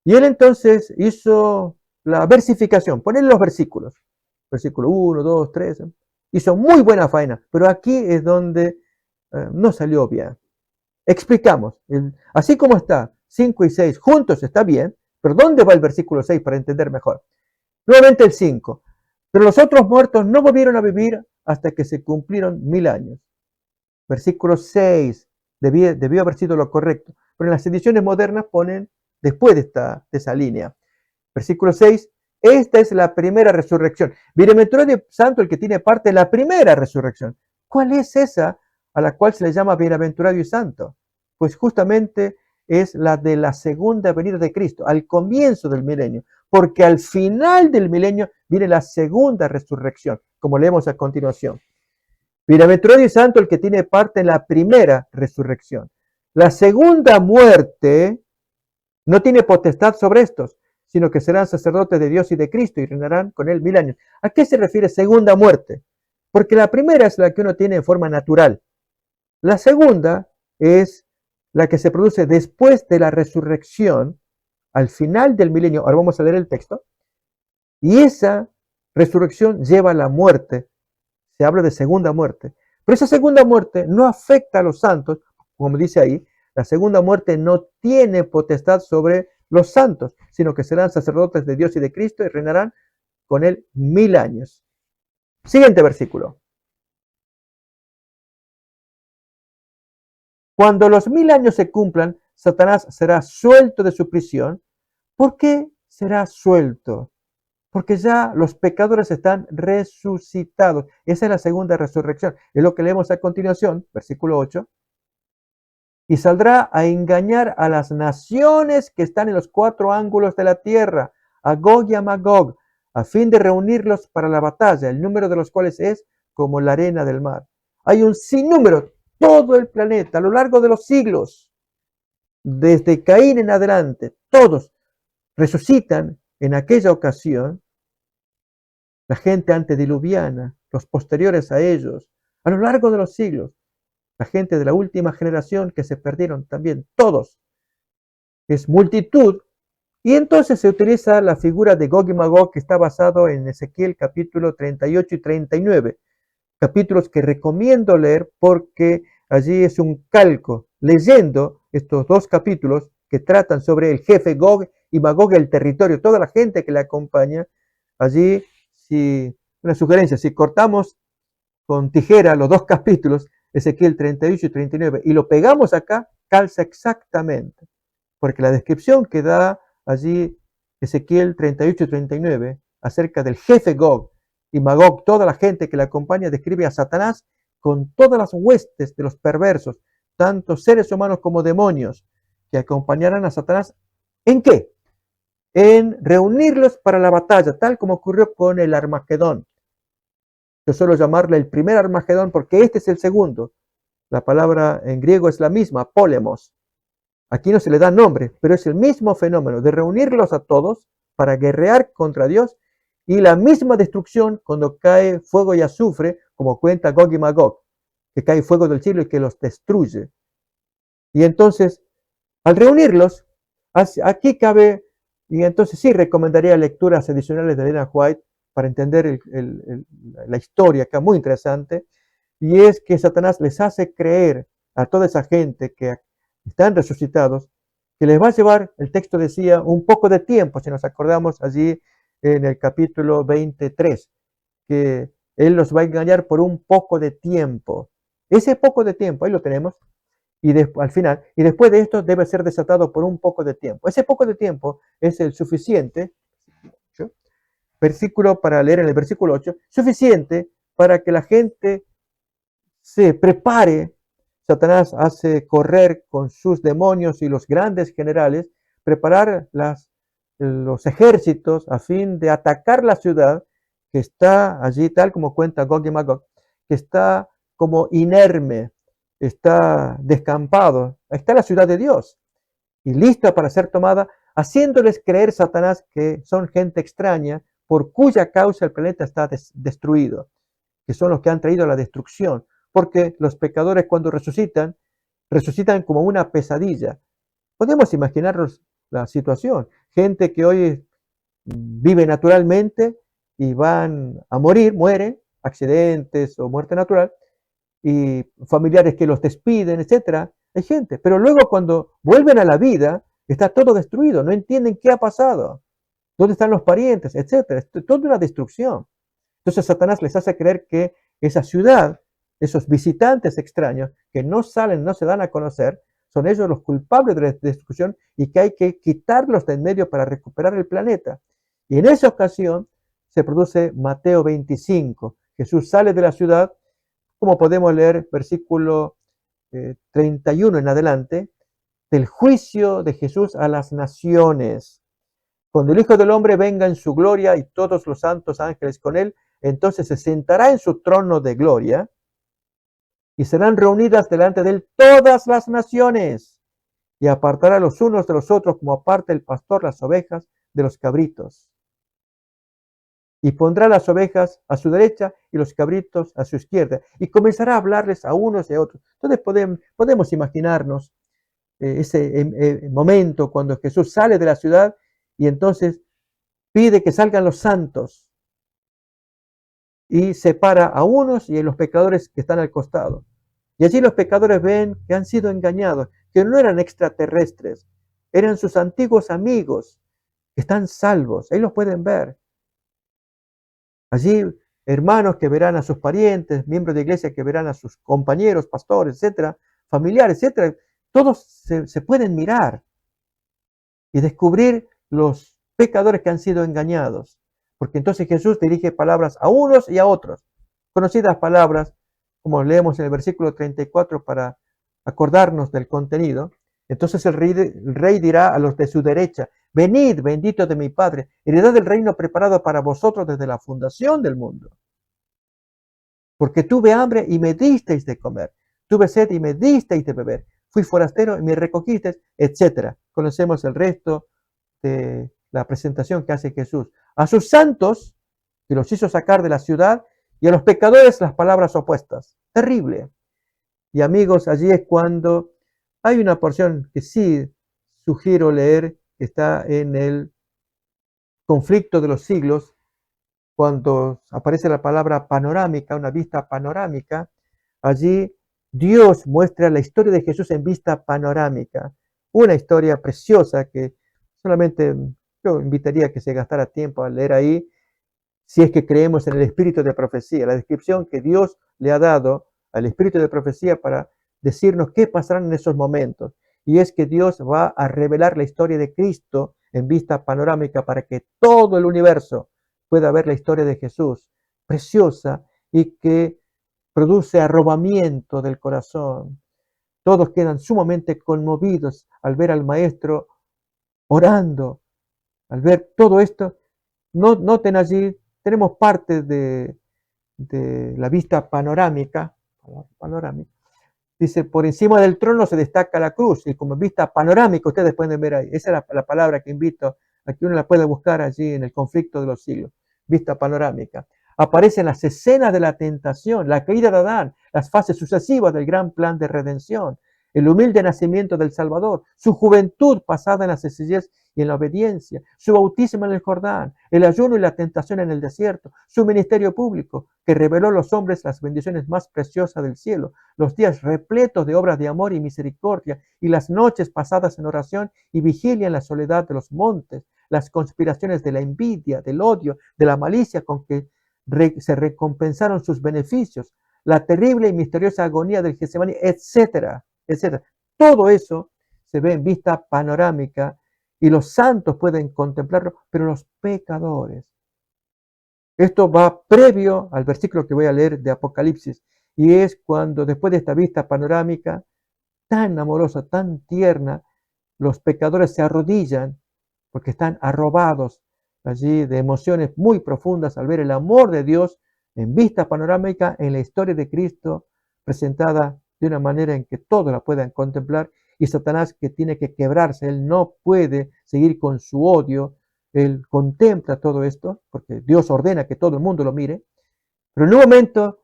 y él entonces hizo la versificación, poner los versículos, versículo 1, 2, 3, hizo muy buena faena, pero aquí es donde no salió bien. Explicamos, así como está 5 y 6 juntos está bien, pero ¿dónde va el versículo 6 para entender mejor? Nuevamente el 5. Pero los otros muertos no volvieron a vivir hasta que se cumplieron 1000 años. Versículo 6 debió haber sido lo correcto, pero en las ediciones modernas ponen después de esa línea. Versículo 6, esta es la primera resurrección. Bienaventurado santo el que tiene parte de la primera resurrección. ¿Cuál es esa a la cual se le llama bienaventurado y santo? Pues justamente es la de la segunda venida de Cristo, al comienzo del milenio, porque al final del milenio viene la segunda resurrección, como leemos a continuación. Bienaventurado y santo el que tiene parte en la primera resurrección. La segunda muerte no tiene potestad sobre estos, sino que serán sacerdotes de Dios y de Cristo y reinarán con él 1000 años. ¿A qué se refiere segunda muerte? Porque la primera es la que uno tiene en forma natural. La segunda es la que se produce después de la resurrección, al final del milenio. Ahora vamos a leer el texto. Y esa resurrección lleva a la muerte. Se habla de segunda muerte. Pero esa segunda muerte no afecta a los santos, como dice ahí. La segunda muerte no tiene potestad sobre los santos, sino que serán sacerdotes de Dios y de Cristo y reinarán con él 1000 años. Siguiente versículo. Cuando los 1000 años se cumplan, Satanás será suelto de su prisión. ¿Por qué será suelto? Porque ya los pecadores están resucitados. Esa es la segunda resurrección. Es lo que leemos a continuación, versículo 8. Y saldrá a engañar a las naciones que están en los 4 ángulos de la tierra, a Gog y a Magog, a fin de reunirlos para la batalla, el número de los cuales es como la arena del mar. Hay un sinnúmero, todo el planeta, a lo largo de los siglos, desde Caín en adelante, todos resucitan en aquella ocasión, la gente antediluviana, los posteriores a ellos, a lo largo de los siglos, la gente de la última generación que se perdieron también, todos, es multitud, y entonces se utiliza la figura de Gog y Magog que está basado en Ezequiel capítulo 38 y 39, capítulos que recomiendo leer porque allí es un calco, leyendo estos 2 capítulos que tratan sobre el jefe Gog y Magog, el territorio, toda la gente que le acompaña, allí, si una sugerencia, si cortamos con tijera los 2 capítulos, Ezequiel 38 y 39, y lo pegamos acá, calza exactamente, porque la descripción que da allí Ezequiel 38 y 39 acerca del jefe Gog y Magog, toda la gente que le acompaña, describe a Satanás con todas las huestes de los perversos, tanto seres humanos como demonios, que acompañarán a Satanás. ¿En qué? En reunirlos para la batalla, tal como ocurrió con el Armagedón. Yo suelo llamarle el primer Armagedón porque este es el segundo. La palabra en griego es la misma, polemos. Aquí no se le da nombre, pero es el mismo fenómeno de reunirlos a todos para guerrear contra Dios y la misma destrucción cuando cae fuego y azufre, como cuenta Gog y Magog, que cae fuego del cielo y que los destruye. Y entonces, al reunirlos, aquí cabe, y entonces sí recomendaría lecturas adicionales de Elena White para entender la historia acá, muy interesante, y es que Satanás les hace creer a toda esa gente que están resucitados, que les va a llevar, el texto decía, un poco de tiempo, si nos acordamos allí en el capítulo 23, que Él los va a engañar por un poco de tiempo. Ese poco de tiempo, ahí lo tenemos, y al final, y después de esto debe ser desatado por un poco de tiempo. Ese poco de tiempo es el suficiente, versículo para leer en el versículo 8, suficiente para que la gente se prepare. Satanás hace correr con sus demonios y los grandes generales, preparar los ejércitos a fin de atacar la ciudad que está allí, tal como cuenta Gog y Magog, que está como inerme, está descampado, está la ciudad de Dios y lista para ser tomada, haciéndoles creer Satanás que son gente extraña por cuya causa el planeta está destruido, que son los que han traído la destrucción, porque los pecadores cuando resucitan, resucitan como una pesadilla. Podemos imaginarnos la situación, gente que hoy vive naturalmente y van a morir, mueren, accidentes o muerte natural, y familiares que los despiden, etcétera. Hay gente, pero luego cuando vuelven a la vida, está todo destruido, no entienden qué ha pasado, dónde están los parientes, etcétera. Es toda una destrucción. Entonces Satanás les hace creer que esa ciudad, esos visitantes extraños que no salen, no se dan a conocer, son ellos los culpables de la destrucción y que hay que quitarlos de en medio para recuperar el planeta. Y en esa ocasión se produce Mateo 25. Jesús sale de la ciudad, como podemos leer versículo 31 en adelante, del juicio de Jesús a las naciones. Cuando el Hijo del Hombre venga en su gloria y todos los santos ángeles con él, entonces se sentará en su trono de gloria y serán reunidas delante de él todas las naciones y apartará los unos de los otros como aparta el pastor las ovejas de los cabritos. Y pondrá las ovejas a su derecha y los cabritos a su izquierda y comenzará a hablarles a unos y a otros. Entonces podemos imaginarnos ese momento cuando Jesús sale de la ciudad y entonces pide que salgan los santos y separa a unos y a los pecadores que están al costado. Y allí los pecadores ven que han sido engañados, que no eran extraterrestres, eran sus antiguos amigos, que están salvos, ahí los pueden ver. Allí hermanos que verán a sus parientes, miembros de iglesia que verán a sus compañeros, pastores, etcétera, familiares, etcétera, todos se pueden mirar y descubrir los pecadores que han sido engañados. Porque entonces Jesús dirige palabras a unos y a otros. Conocidas palabras, como leemos en el versículo 34 para acordarnos del contenido. Entonces el rey dirá a los de su derecha, venid, benditos de mi Padre, heredad del reino preparado para vosotros desde la fundación del mundo. Porque tuve hambre y me disteis de comer, tuve sed y me disteis de beber, fui forastero y me recogisteis, etc. Conocemos el resto de la presentación que hace Jesús. A sus santos, que los hizo sacar de la ciudad, y a los pecadores las palabras opuestas. Terrible. Y amigos, allí es cuando hay una porción que sí sugiero leer, que está en el conflicto de los siglos, cuando aparece la palabra panorámica, una vista panorámica. Allí Dios muestra la historia de Jesús en vista panorámica, una historia preciosa que solamente yo invitaría a que se gastara tiempo a leer ahí, si es que creemos en el espíritu de profecía, la descripción que Dios le ha dado al espíritu de profecía para decirnos qué pasará en esos momentos. Y es que Dios va a revelar la historia de Cristo en vista panorámica para que todo el universo pueda ver la historia de Jesús, preciosa y que produce arrobamiento del corazón. Todos quedan sumamente conmovidos al ver al Maestro orando, al ver todo esto. Noten allí, tenemos parte de la vista panorámica. Dice, por encima del trono se destaca la cruz, y como vista panorámica ustedes pueden ver ahí. Esa es la palabra que invito a que uno la pueda buscar allí en el conflicto de los siglos. Vista panorámica. Aparecen las escenas de la tentación, la caída de Adán, las fases sucesivas del gran plan de redención, el humilde nacimiento del Salvador, su juventud pasada en la sencillez y en la obediencia, su bautismo en el Jordán, el ayuno y la tentación en el desierto, su ministerio público, que reveló a los hombres las bendiciones más preciosas del cielo, los días repletos de obras de amor y misericordia, y las noches pasadas en oración y vigilia en la soledad de los montes, las conspiraciones de la envidia, del odio, de la malicia con que se recompensaron sus beneficios, la terrible y misteriosa agonía del Getsemaní, etcétera, etcétera. Todo eso se ve en vista panorámica y los santos pueden contemplarlo, pero los pecadores. Esto va previo al versículo que voy a leer de Apocalipsis, y es cuando después de esta vista panorámica tan amorosa, tan tierna, los pecadores se arrodillan porque están arrobados allí de emociones muy profundas al ver el amor de Dios en vista panorámica en la historia de Cristo presentada de una manera en que todos la puedan contemplar, y Satanás, que tiene que quebrarse, él no puede seguir con su odio, él contempla todo esto porque Dios ordena que todo el mundo lo mire, pero en un momento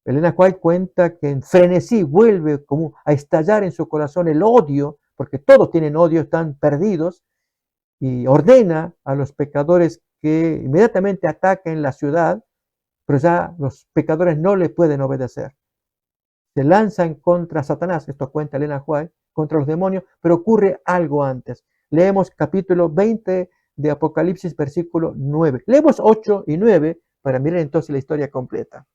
Elena White cuenta que en frenesí vuelve como a estallar en su corazón el odio, porque todos tienen odio, están perdidos, y ordena a los pecadores que inmediatamente ataquen la ciudad, pero ya los pecadores no le pueden obedecer. Se lanzan contra Satanás, esto cuenta Elena White, contra los demonios, pero ocurre algo antes. Leemos capítulo 20 de Apocalipsis, versículo 9. Leemos 8 y 9 para mirar entonces la historia completa.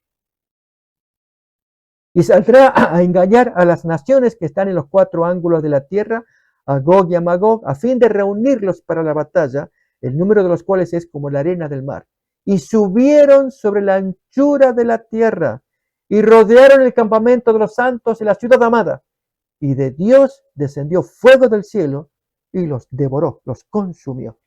Y saldrá a engañar a las naciones que están en los cuatro ángulos de la tierra, a Gog y a Magog, a fin de reunirlos para la batalla, el número de los cuales es como la arena del mar. Y subieron sobre la anchura de la tierra, y rodearon el campamento de los santos y la ciudad amada. Y de Dios descendió fuego del cielo, y los devoró, los consumió.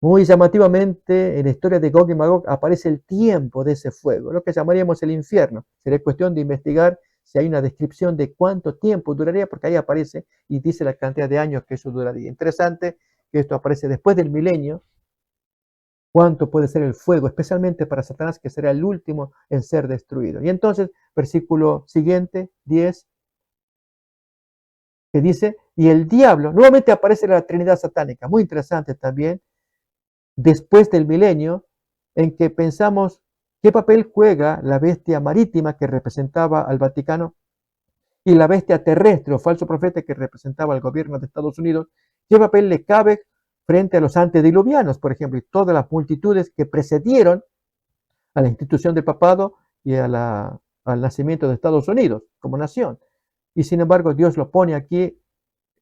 Muy llamativamente, en la historia de Gog y Magog aparece el tiempo de ese fuego, lo que llamaríamos el infierno. Sería cuestión de investigar si hay una descripción de cuánto tiempo duraría, porque ahí aparece y dice la cantidad de años que eso duraría. Interesante que esto aparece después del milenio, cuánto puede ser el fuego, especialmente para Satanás, que será el último en ser destruido. Y entonces, versículo siguiente, 10, que dice, y el diablo, nuevamente aparece la Trinidad satánica, muy interesante también, después del milenio, en que pensamos qué papel juega la bestia marítima que representaba al Vaticano y la bestia terrestre o falso profeta que representaba al gobierno de Estados Unidos, qué papel le cabe frente a los antediluvianos, por ejemplo, y todas las multitudes que precedieron a la institución del papado y al nacimiento de Estados Unidos como nación. Y sin embargo, Dios lo pone aquí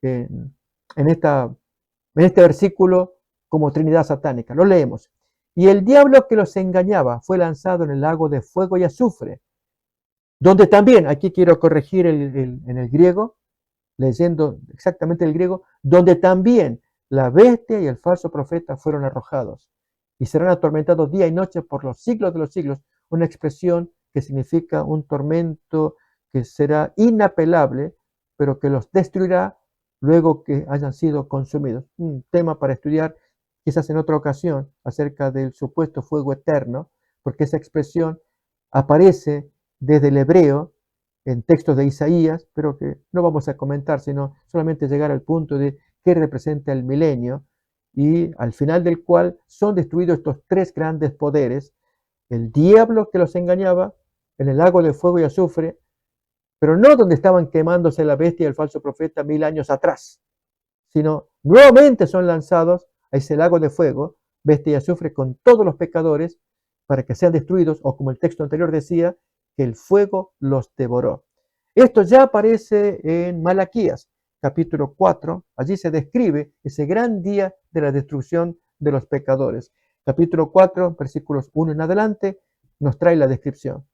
en, en, esta, en este versículo como Trinidad satánica. Lo leemos. Y el diablo que los engañaba fue lanzado en el lago de fuego y azufre, donde también, aquí quiero corregir en el griego, leyendo exactamente el griego, donde también la bestia y el falso profeta fueron arrojados y serán atormentados día y noche por los siglos de los siglos, una expresión que significa un tormento que será inapelable, pero que los destruirá luego que hayan sido consumidos. Un tema para estudiar quizás en otra ocasión acerca del supuesto fuego eterno, porque esa expresión aparece desde el hebreo en textos de Isaías, pero que no vamos a comentar, sino solamente llegar al punto de qué representa el milenio y al final del cual son destruidos estos tres grandes poderes, el diablo que los engañaba en el lago de fuego y azufre, pero no donde estaban quemándose la bestia y el falso profeta 1000 años atrás, sino nuevamente son lanzados a ese lago de fuego, bestia y azufre con todos los pecadores para que sean destruidos, o como el texto anterior decía, que el fuego los devoró. Esto ya aparece en Malaquías, capítulo 4. Allí se describe ese gran día de la destrucción de los pecadores. Capítulo 4, versículos 1 en adelante, nos trae la descripción.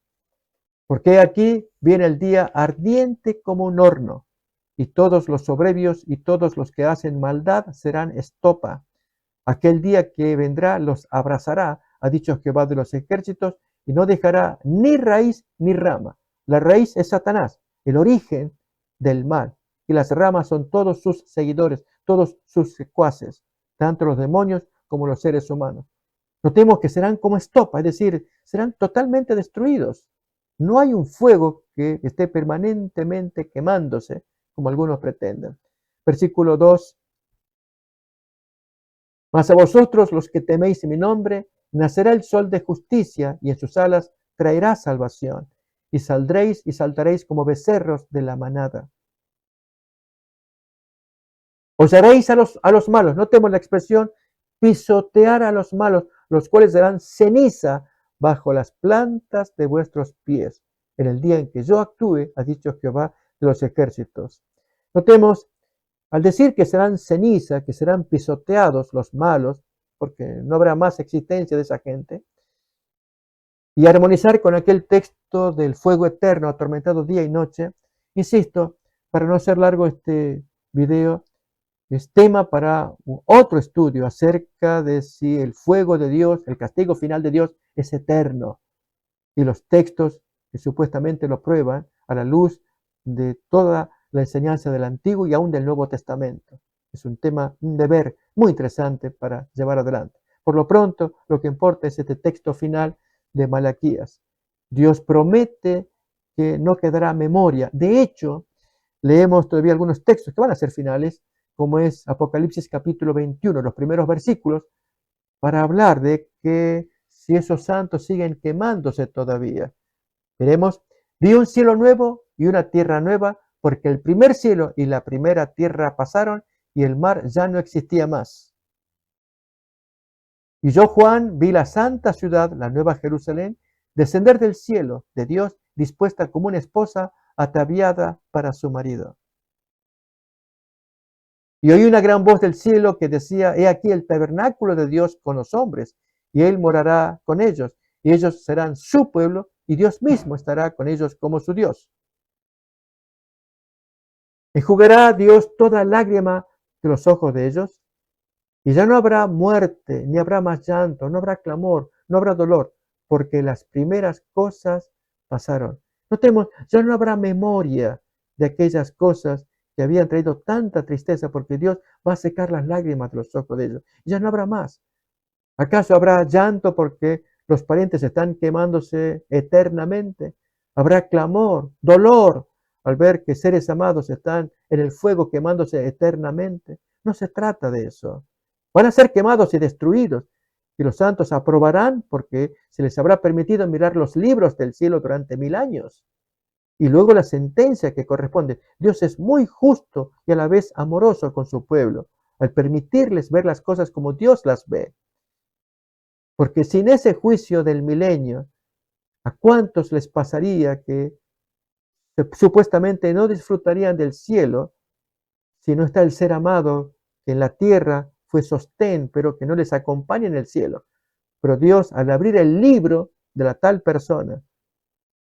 Porque aquí viene el día ardiente como un horno, y todos los soberbios y todos los que hacen maldad serán estopa. Aquel día que vendrá los abrazará, ha dicho Jehová de los ejércitos, y no dejará ni raíz ni rama. La raíz es Satanás, el origen del mal, y las ramas son todos sus seguidores, todos sus secuaces, tanto los demonios como los seres humanos. Notemos que serán como estopa, es decir, serán totalmente destruidos. No hay un fuego que esté permanentemente quemándose, como algunos pretenden. Versículo 2. Mas a vosotros los que teméis mi nombre, nacerá el sol de justicia, y en sus alas traerá salvación, y saldréis y saltaréis como becerros de la manada. Os haréis a los malos, notemos la expresión, pisotear a los malos, los cuales serán ceniza bajo las plantas de vuestros pies, en el día en que yo actúe, ha dicho Jehová de los ejércitos. Notemos, al decir que serán ceniza, que serán pisoteados los malos, porque no habrá más existencia de esa gente, y armonizar con aquel texto del fuego eterno atormentado día y noche, insisto, para no hacer largo este video, es tema para otro estudio acerca de si el fuego de Dios, el castigo final de Dios es eterno, y los textos que supuestamente lo prueban a la luz de toda la enseñanza del Antiguo y aún del Nuevo Testamento. Es un tema, un deber muy interesante para llevar adelante. Por lo pronto, lo que importa es este texto final de Malaquías. Dios promete que no quedará memoria. De hecho, leemos todavía algunos textos que van a ser finales, como es Apocalipsis capítulo 21, los primeros versículos, para hablar de que si esos santos siguen quemándose todavía. Veremos, vi un cielo nuevo y una tierra nueva, porque el primer cielo y la primera tierra pasaron y el mar ya no existía más. Y yo, Juan, vi la santa ciudad, la nueva Jerusalén, descender del cielo de Dios, dispuesta como una esposa ataviada para su marido. Y oí una gran voz del cielo que decía, he aquí el tabernáculo de Dios con los hombres, y él morará con ellos, y ellos serán su pueblo, y Dios mismo estará con ellos como su Dios. Enjugará Dios toda lágrima de los ojos de ellos, y ya no habrá muerte, ni habrá más llanto, no habrá clamor, no habrá dolor, porque las primeras cosas pasaron. Notemos, ya no habrá memoria de aquellas cosas que habían traído tanta tristeza, porque Dios va a secar las lágrimas de los ojos de ellos. Ya no habrá más. ¿Acaso habrá llanto porque los parientes están quemándose eternamente? Habrá clamor, dolor, al ver que seres amados están en el fuego quemándose eternamente. No se trata de eso. Van a ser quemados y destruidos, y los santos aprobarán porque se les habrá permitido mirar los libros del cielo durante 1000 años. Y luego la sentencia que corresponde. Dios es muy justo y a la vez amoroso con su pueblo, al permitirles ver las cosas como Dios las ve. Porque sin ese juicio del milenio, ¿a cuántos les pasaría que supuestamente no disfrutarían del cielo si no está el ser amado que en la tierra fue sostén, pero que no les acompaña en el cielo? Pero Dios, al abrir el libro de la tal persona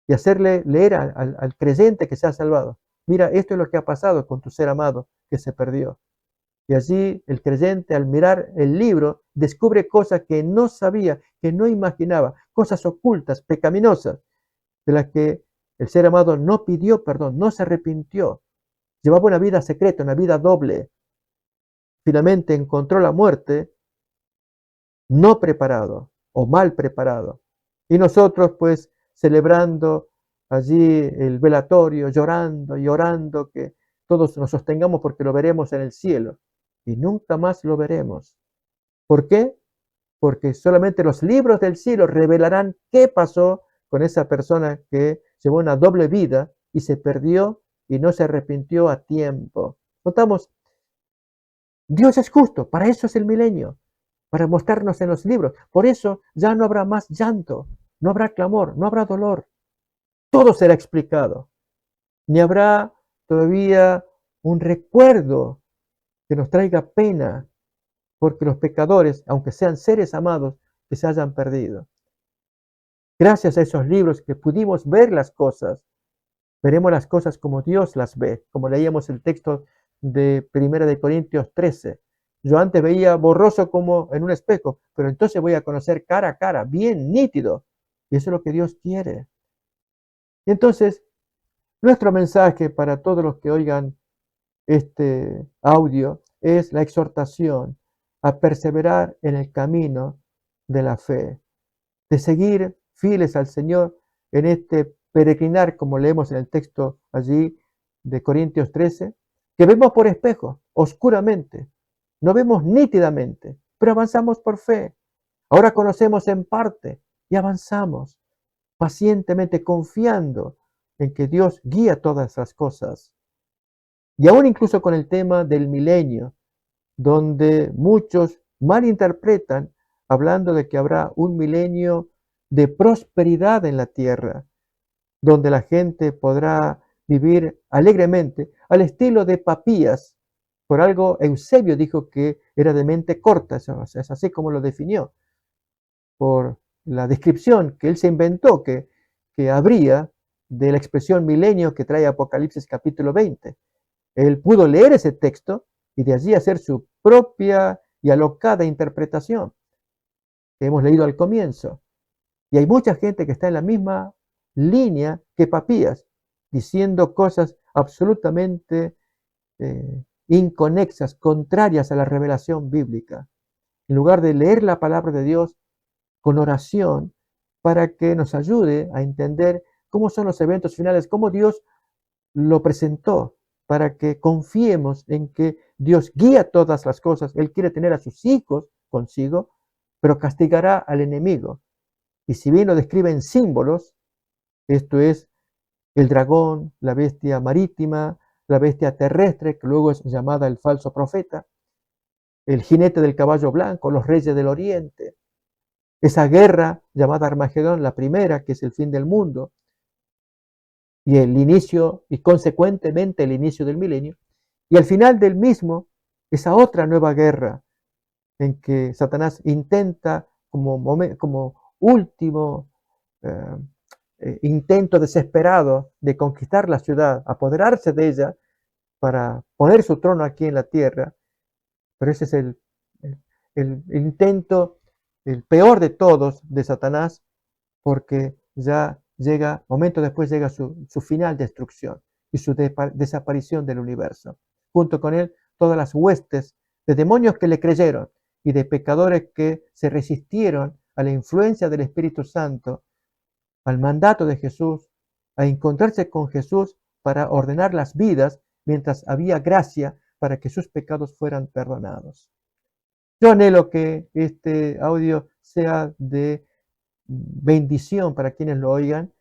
y hacerle leer al creyente que se ha salvado, mira, esto es lo que ha pasado con tu ser amado que se perdió. Y allí el creyente, al mirar el libro, descubre cosas que no sabía, que no imaginaba, cosas ocultas, pecaminosas, de las que el ser amado no pidió perdón, no se arrepintió. Llevaba una vida secreta, una vida doble. Finalmente encontró la muerte no preparado o mal preparado. Y nosotros pues celebrando allí el velatorio, llorando y orando que todos nos sostengamos porque lo veremos en el cielo. Y nunca más lo veremos. ¿Por qué? Porque solamente los libros del cielo revelarán qué pasó con esa persona que llevó una doble vida y se perdió y no se arrepintió a tiempo. Notamos, Dios es justo, para eso es el milenio, para mostrarnos en los libros. Por eso ya no habrá más llanto, no habrá clamor, no habrá dolor. Todo será explicado. Ni habrá todavía un recuerdo que nos traiga pena porque los pecadores, aunque sean seres amados, que se hayan perdido. Gracias a esos libros que pudimos ver las cosas, veremos las cosas como Dios las ve, como leíamos el texto de 1 Corintios 13. Yo antes veía borroso como en un espejo, pero entonces voy a conocer cara a cara, bien nítido. Y eso es lo que Dios quiere. Y entonces, nuestro mensaje para todos los que oigan este audio es la exhortación a perseverar en el camino de la fe, de seguir fieles al Señor en este peregrinar, como leemos en el texto allí de Corintios 13, que vemos por espejo, oscuramente, no vemos nítidamente, pero avanzamos por fe. Ahora conocemos en parte y avanzamos pacientemente confiando en que Dios guía todas las cosas. Y aún incluso con el tema del milenio, donde muchos malinterpretan hablando de que habrá un milenio de prosperidad en la tierra, donde la gente podrá vivir alegremente al estilo de Papías. Por algo Eusebio dijo que era de mente corta, es así como lo definió, por la descripción que él se inventó que habría de la expresión milenio que trae Apocalipsis capítulo 20. Él pudo leer ese texto y de allí hacer su propia y alocada interpretación que hemos leído al comienzo. Y hay mucha gente que está en la misma línea que Papías, diciendo cosas absolutamente inconexas, contrarias a la revelación bíblica, en lugar de leer la palabra de Dios con oración para que nos ayude a entender cómo son los eventos finales, cómo Dios lo presentó, para que confiemos en que Dios guía todas las cosas. Él quiere tener a sus hijos consigo, pero castigará al enemigo. Y si bien lo describe en símbolos, esto es el dragón, la bestia marítima, la bestia terrestre, que luego es llamada el falso profeta, el jinete del caballo blanco, los reyes del oriente, esa guerra llamada Armagedón, la primera, que es el fin del mundo, y el inicio, y consecuentemente el inicio del milenio, y al final del mismo, esa otra nueva guerra en que Satanás intenta como último intento desesperado de conquistar la ciudad, apoderarse de ella para poner su trono aquí en la tierra, pero ese es el intento, el peor de todos de Satanás, porque ya llega, momento después llega su final destrucción y su desaparición del universo. Junto con él, todas las huestes de demonios que le creyeron y de pecadores que se resistieron a la influencia del Espíritu Santo, al mandato de Jesús, a encontrarse con Jesús para ordenar las vidas mientras había gracia para que sus pecados fueran perdonados. Yo anhelo que este audio sea de bendición para quienes lo oigan,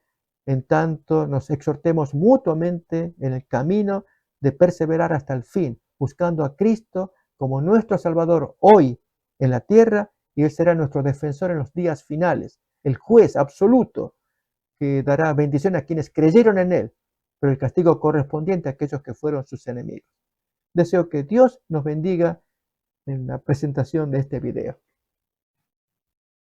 en tanto nos exhortemos mutuamente en el camino de perseverar hasta el fin, buscando a Cristo como nuestro Salvador hoy en la tierra, y Él será nuestro defensor en los días finales, el juez absoluto que dará bendición a quienes creyeron en Él, pero el castigo correspondiente a aquellos que fueron sus enemigos. Deseo que Dios nos bendiga en la presentación de este video.